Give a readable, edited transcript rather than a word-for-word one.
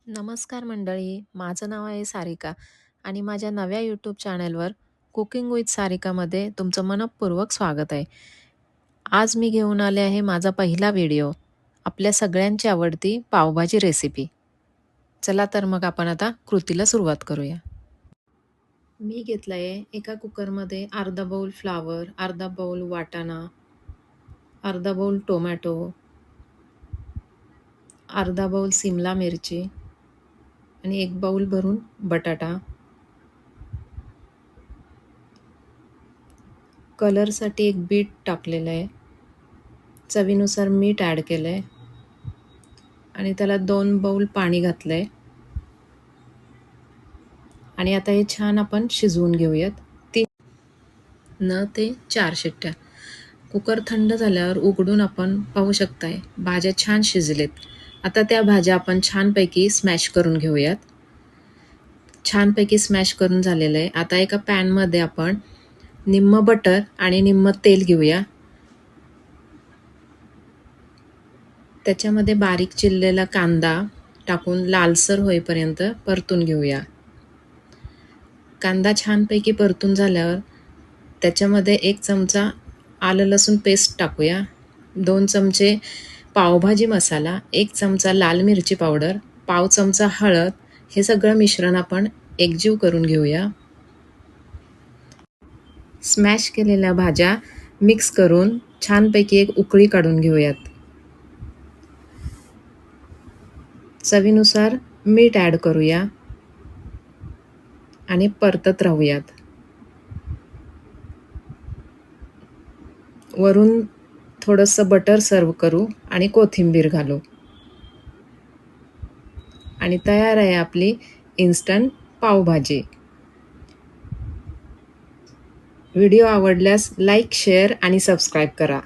नमस्कार मंडळी, माझं नाव आहे सारिका आणि माझ्या नव्या यूट्यूब चॅनलवर कुकिंग विथ सारिकामध्ये तुमचं मनःपूर्वक स्वागत आहे. आज मी घेऊन आले आहे माझा पहिला व्हिडिओ, आपल्या सगळ्यांची आवडती पावभाजी रेसिपी. चला तर मग आपण आता कृतीला सुरुवात करूया. मी घेतलं आहे एका कुकरमध्ये अर्धा बाउल फ्लावर, अर्धा बाउल वाटाणा, अर्धा बाउल टोमॅटो, अर्धा बाउल सिमला मिरची आणि एक बाउल भरून बटाटा. कलरसाठी एक बीट टाकलेलं आहे. चवीनुसार मीठ ॲड केलं आहे आणि त्याला 2 बाउल पाणी घातलं आहे आणि आता हे छान आपण शिजवून घेऊयात. 3 ते 4 शिट्ट्या. कुकर थंड झाल्यावर उघडून आपण पाहू शकताय भाज्या छान शिजलेत. आता त्या भाज्या आपण छानपैकी स्मॅश करून घेऊयात. छानपैकी स्मॅश करून झालेलं आहे. आता एका पॅनमध्ये आपण निम्म बटर आणि निम्म तेल घेऊया. त्याच्यामध्ये बारीक चिरलेला कांदा टाकून लालसर होईपर्यंत परतून घेऊया. कांदा छानपैकी परतून झाल्यावर त्याच्यामध्ये 1 चमचा आलं लसूण पेस्ट टाकूया. 2 चमचे पावभाजी मसाला, 1 चमचा लाल मिरची पावडर, पाव चमचा हळद. हे सगळं मिश्रण आपण एकजीव करून घेऊया. स्मॅश केलेल्या भाज्या मिक्स करून छानपैकी एक उकळी काढून घेऊयात. चवीनुसार मीठ ॲड करूया आणि परतत राहूयात. वरून थोडंसं बटर सर्व करू आणि कोथिंबीर घालू आणि तयार आहे आपली इन्स्टंट पावभाजी. व्हिडिओ आवडल्यास लाईक, शेअर आणि सबस्क्राईब करा.